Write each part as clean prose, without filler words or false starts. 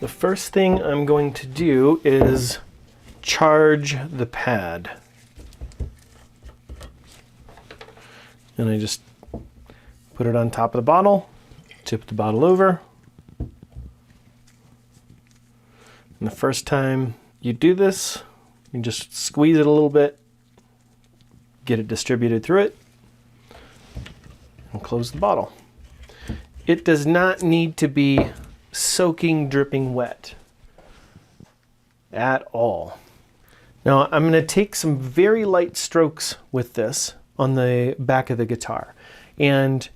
The first thing I'm going to do is charge the pad. And I just put it on top of the bottle, tip the bottle over. And the first time you do this, you just squeeze it a little bit, get it distributed through it, and close the bottle. It does not need to be soaking, dripping wet at all. Now I'm going to take some very light strokes with this on the back of the guitar, and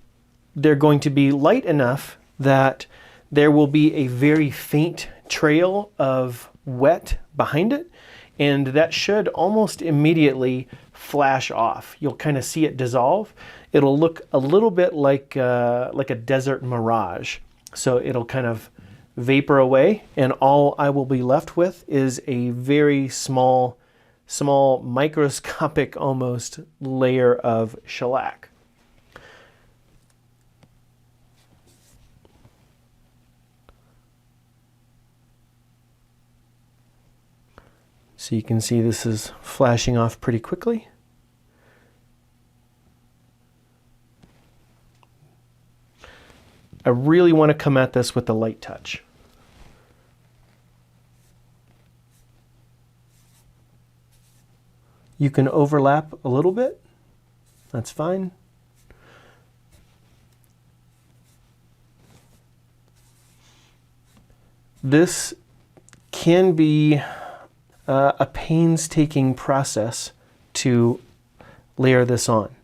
they're going to be light enough that there will be a very faint trail of wet behind it, and that should almost immediately flash off. You'll kind of see it dissolve. It'll look a little bit like a desert mirage. So it'll kind of vapor away, and all I will be left with is a very small microscopic almost layer of shellac. So you can see this is flashing off pretty quickly. I really want to come at this with a light touch. You can overlap a little bit, that's fine. This can be a painstaking process to layer this on.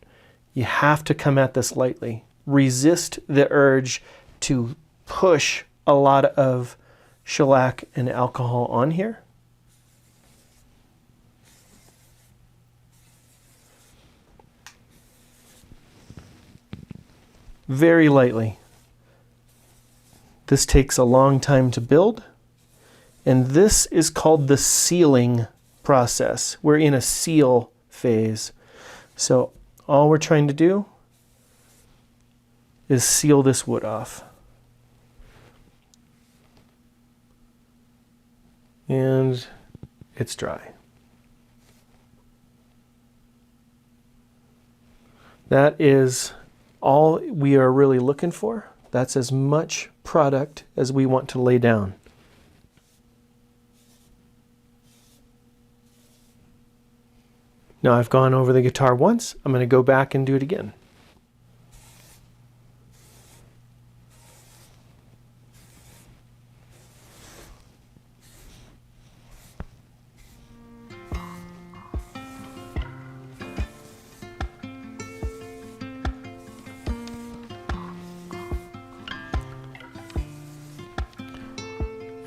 You have to come at this lightly. Resist the urge to push a lot of shellac and alcohol on here. Very lightly. This takes a long time to build, and this is called the sealing process. We're in a seal phase. So all we're trying to do is seal this wood off. And it's dry. That is all we are really looking for. That's as much product as we want to lay down. Now I've gone over the guitar once. I'm going to go back and do it again.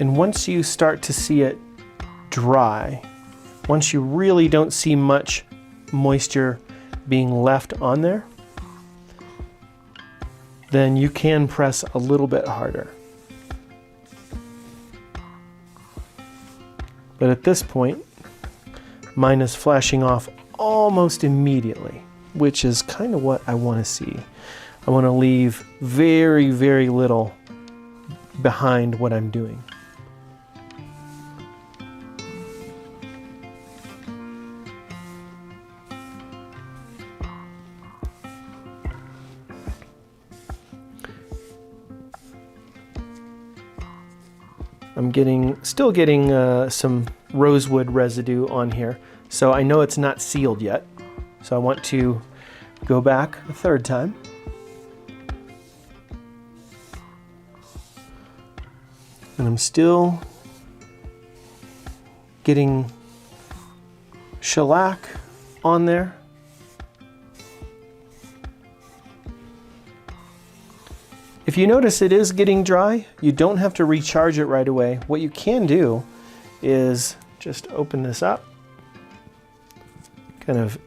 And once you start to see it dry, once you really don't see much moisture being left on there, then you can press a little bit harder. But at this point, mine is flashing off almost immediately, which is kind of what I want to see. I want to leave very, very little behind what I'm doing. I'm still getting some rosewood residue on here, so I know it's not sealed yet. So I want to go back a third time. And I'm still getting shellac on there. If you notice it is getting dry, you don't have to recharge it right away. What you can do is just open this up, kind of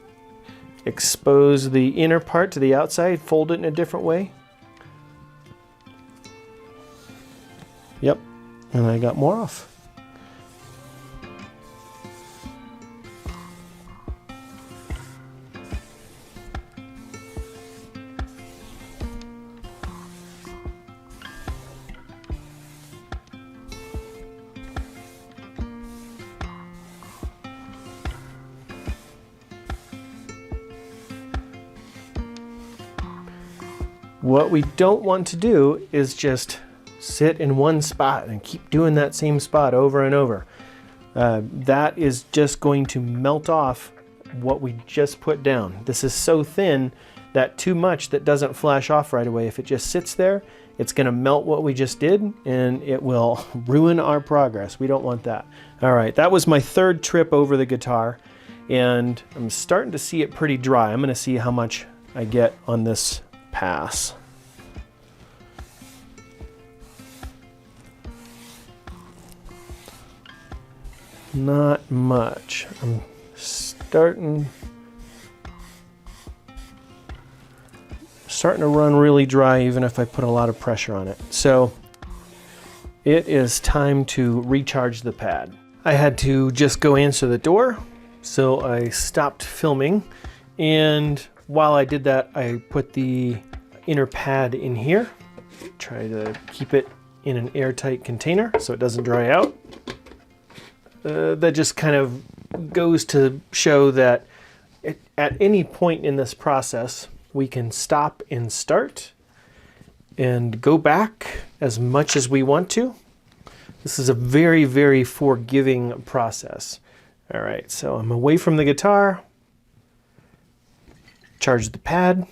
expose the inner part to the outside, fold it in a different way. Yep, and I got more off. What we don't want to do is just sit in one spot and keep doing that same spot over and over. That is just going to melt off what we just put down. This is so thin that too much that doesn't flash off right away. If it just sits there, it's going to melt what we just did and it will ruin our progress. We don't want that. All right, that was my third trip over the guitar and I'm starting to see it pretty dry. I'm going to see how much I get on this pass. Not much. I'm starting to run really dry even if I put a lot of pressure on it. So it is time to recharge the pad. I had to just go answer the door, so I stopped filming, and while I did that I put the inner pad in here. Try to keep it in an airtight container so it doesn't dry out. That just kind of goes to show that at any point in this process we can stop and start and go back as much as we want to. This is a very, very forgiving process. All right, so I'm away from the guitar, charge the pad,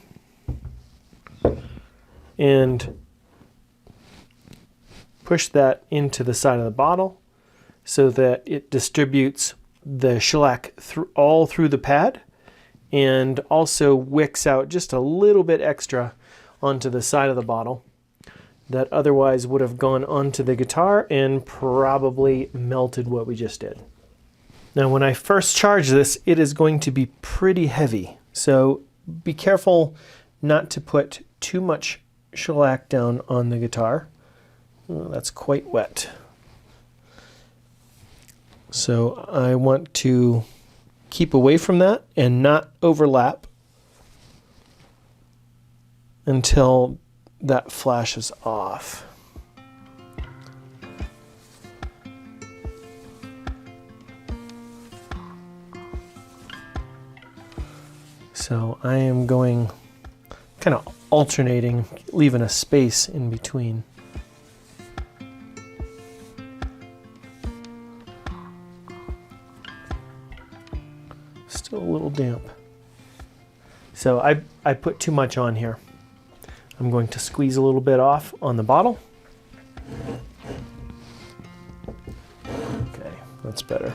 and push that into the side of the bottle so that it distributes the shellac all through the pad and also wicks out just a little bit extra onto the side of the bottle that otherwise would have gone onto the guitar and probably melted what we just did. Now when I first charge this, it is going to be pretty heavy, so be careful not to put too much shellac down on the guitar. Oh, that's quite wet. So I want to keep away from that and not overlap until that flashes off. So I am going kind of alternating, leaving a space in between. Still a little damp. So I put too much on here. I'm going to squeeze a little bit off on the bottle. Okay, that's better.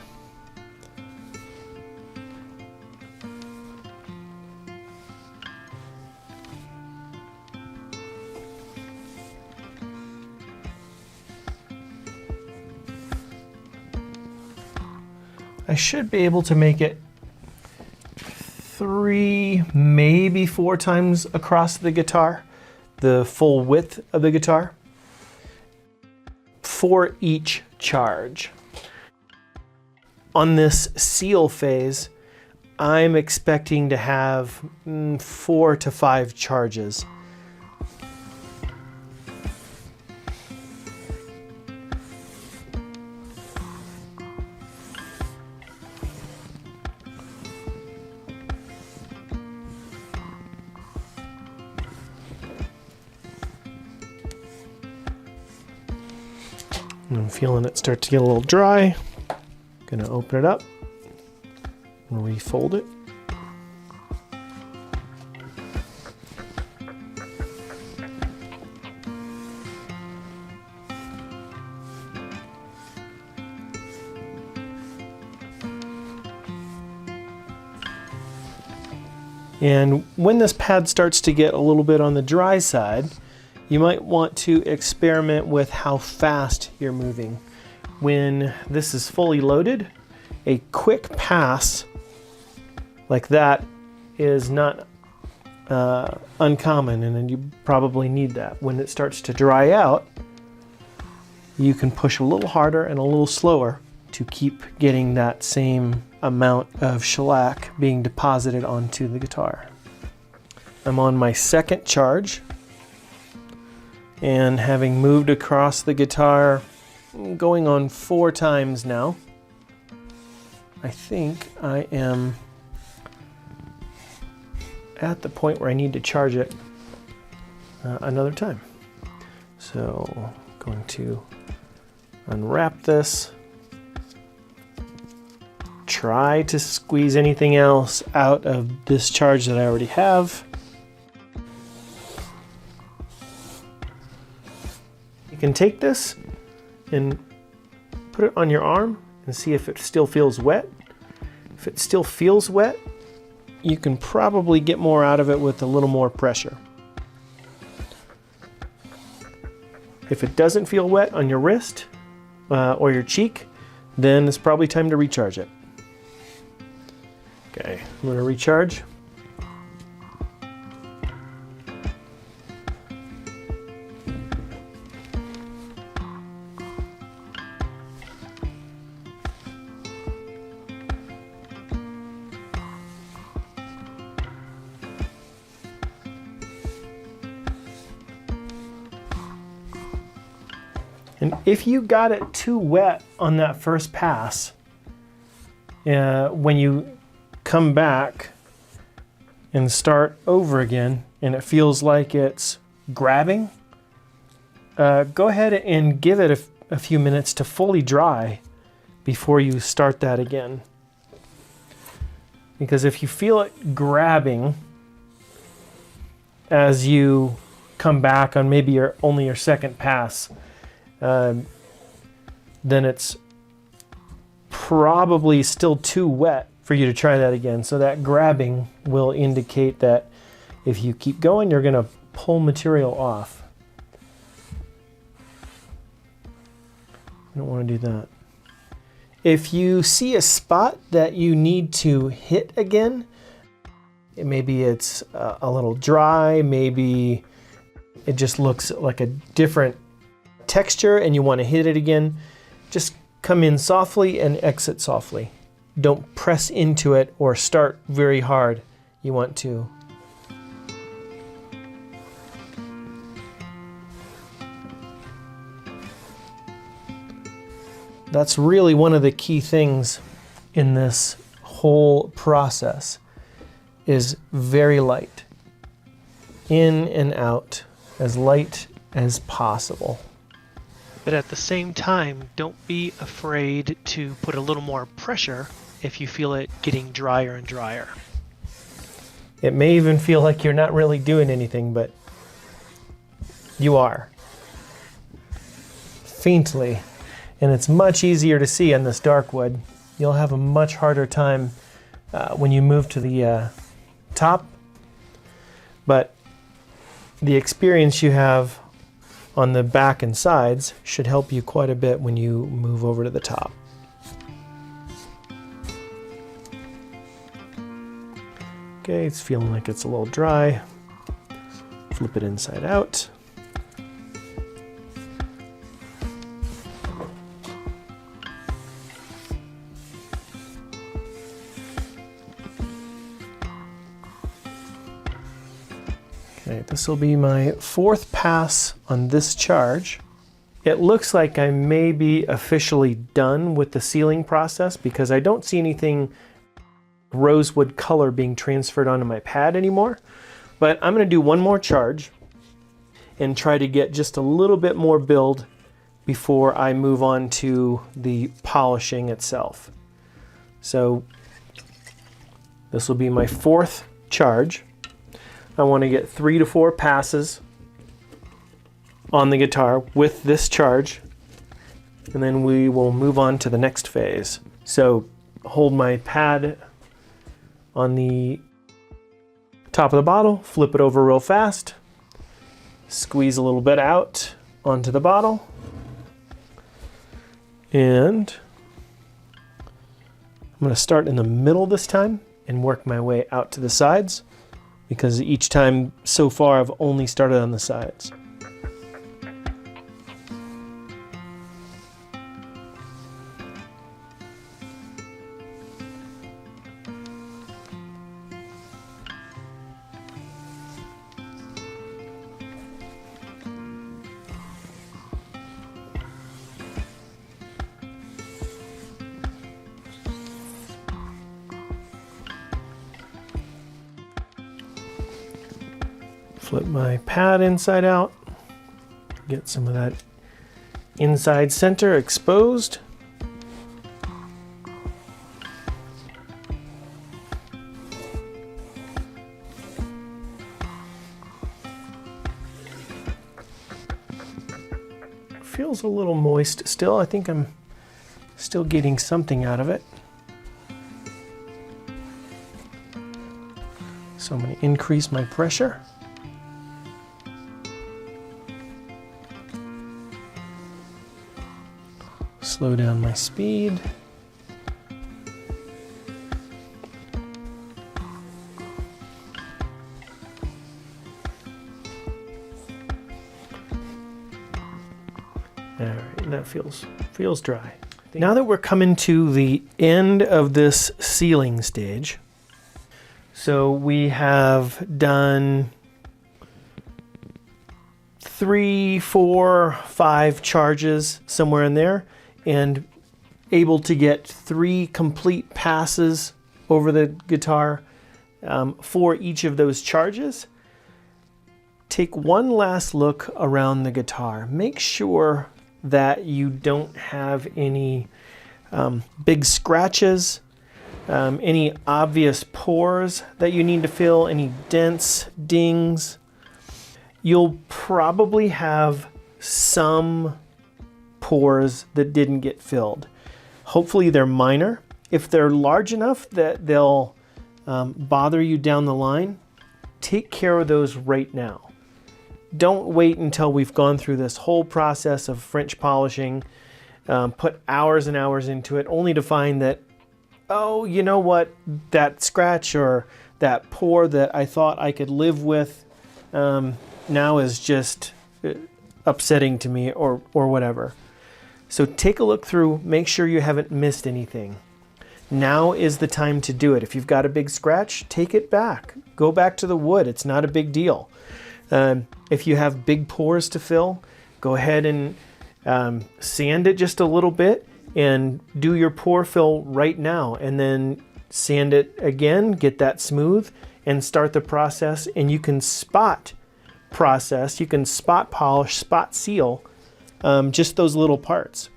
I should be able to make it 3, maybe 4 times across the guitar, the full width of the guitar, for each charge. On this seal phase, I'm expecting to have 4 to 5 charges. I'm feeling it start to get a little dry. Gonna open it up and refold it. And when this pad starts to get a little bit on the dry side, you might want to experiment with how fast you're moving. When this is fully loaded, a quick pass like that is not uncommon, and then you probably need that. When it starts to dry out, you can push a little harder and a little slower to keep getting that same amount of shellac being deposited onto the guitar. I'm on my second charge, and having moved across the guitar, going on 4 times now, I think I am at the point where I need to charge it another time. So I'm going to unwrap this. Try to squeeze anything else out of this charge that I already have. You can take this and put it on your arm and see if it still feels wet. If it still feels wet, you can probably get more out of it with a little more pressure. If it doesn't feel wet on your wrist or your cheek, then it's probably time to recharge it. Okay, I'm going to recharge. And if you got it too wet on that first pass, when you come back and start over again and it feels like it's grabbing, go ahead and give it a few minutes to fully dry before you start that again. Because if you feel it grabbing as you come back on maybe only your second pass, then it's probably still too wet for you to try that again. So that grabbing will indicate that if you keep going, you're going to pull material off. You don't want to do that. If you see a spot that you need to hit again, maybe it's a little dry, maybe it just looks like a different texture and you want to hit it again, just come in softly and exit softly. Don't press into it or start very hard. You want to that's really one of the key things in this whole process, is very light. In and out, as light as possible. But at the same time, don't be afraid to put a little more pressure if you feel it getting drier and drier. It may even feel like you're not really doing anything, but you are. Faintly. And it's much easier to see on this dark wood. You'll have a much harder time when you move to the top. But the experience you have on the back and sides should help you quite a bit when you move over to the top. Okay, it's feeling like it's a little dry. Flip it inside out. Okay, this will be my fourth pass on this charge. It looks like I may be officially done with the sealing process because I don't see anything rosewood color being transferred onto my pad anymore. But I'm going to do one more charge and try to get just a little bit more build before I move on to the polishing itself. So this will be my fourth charge. I want to get 3 to 4 passes on the guitar with this charge, and then we will move on to the next phase. So hold my pad on the top of the bottle, flip it over real fast, squeeze a little bit out onto the bottle, and I'm going to start in the middle this time and work my way out to the sides, because each time so far I've only started on the sides. Flip my pad inside out, get some of that inside center exposed. Feels a little moist still. I think I'm still getting something out of it. So I'm going to increase my pressure. Slow down my speed. All right, that feels dry. Now that we're coming to the end of this sealing stage, so we have done 3, 4, 5 charges somewhere in there, and able to get 3 complete passes over the guitar for each of those charges. Take one last look around the guitar. Make sure that you don't have any big scratches, any obvious pores that you need to fill, any dents, dings. You'll probably have some pores that didn't get filled. Hopefully they're minor. If they're large enough that they'll bother you down the line, take care of those right now. Don't wait until we've gone through this whole process of French polishing, put hours and hours into it, only to find that, oh, you know what, that scratch or that pore that I thought I could live with now is just upsetting to me or whatever. So take a look through, make sure you haven't missed anything. Now is the time to do it. If you've got a big scratch, take it back. Go back to the wood. It's not a big deal. If you have big pores to fill, go ahead and sand it just a little bit and do your pore fill right now, and then sand it again, get that smooth, and start the process. And you can spot process, you can spot polish, spot seal just those little parts.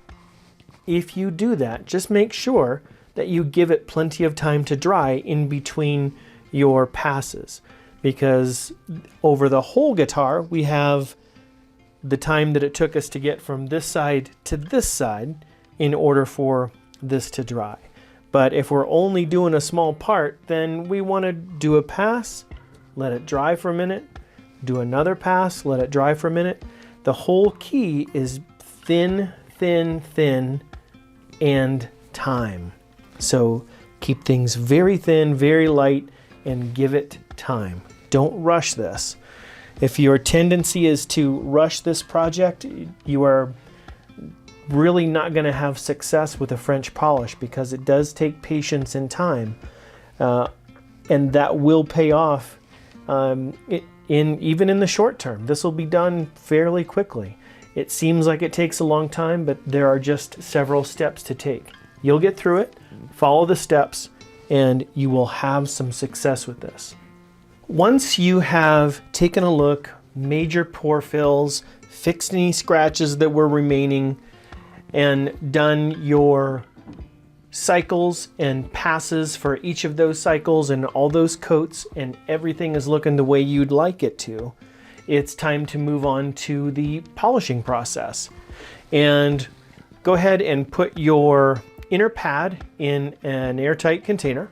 If you do that, just make sure that you give it plenty of time to dry in between your passes, because over the whole guitar we have the time that it took us to get from this side to this side in order for this to dry. But if we're only doing a small part, then we want to do a pass, let it dry for a minute, do another pass, let it dry for a minute. The whole key is thin, thin, thin, and time. So keep things very thin, very light, and give it time. Don't rush this. If your tendency is to rush this project, you are really not going to have success with a French polish, because it does take patience and time, and that will pay off even in the short term. This will be done fairly quickly. It seems like it takes a long time, but there are just several steps to take. You'll get through it, follow the steps, and you will have some success with this. Once you have taken a look, major pore fills, fixed any scratches that were remaining, and done your cycles and passes for each of those cycles and all those coats, and everything is looking the way you'd like it to, it's time to move on to the polishing process. And go ahead and put your inner pad in an airtight container.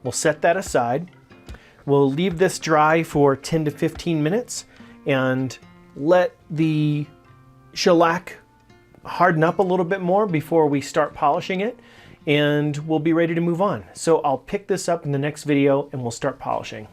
We'll set that aside. We'll leave this dry for 10 to 15 minutes and let the shellac harden up a little bit more before we start polishing it, and we'll be ready to move on. So I'll pick this up in the next video and we'll start polishing.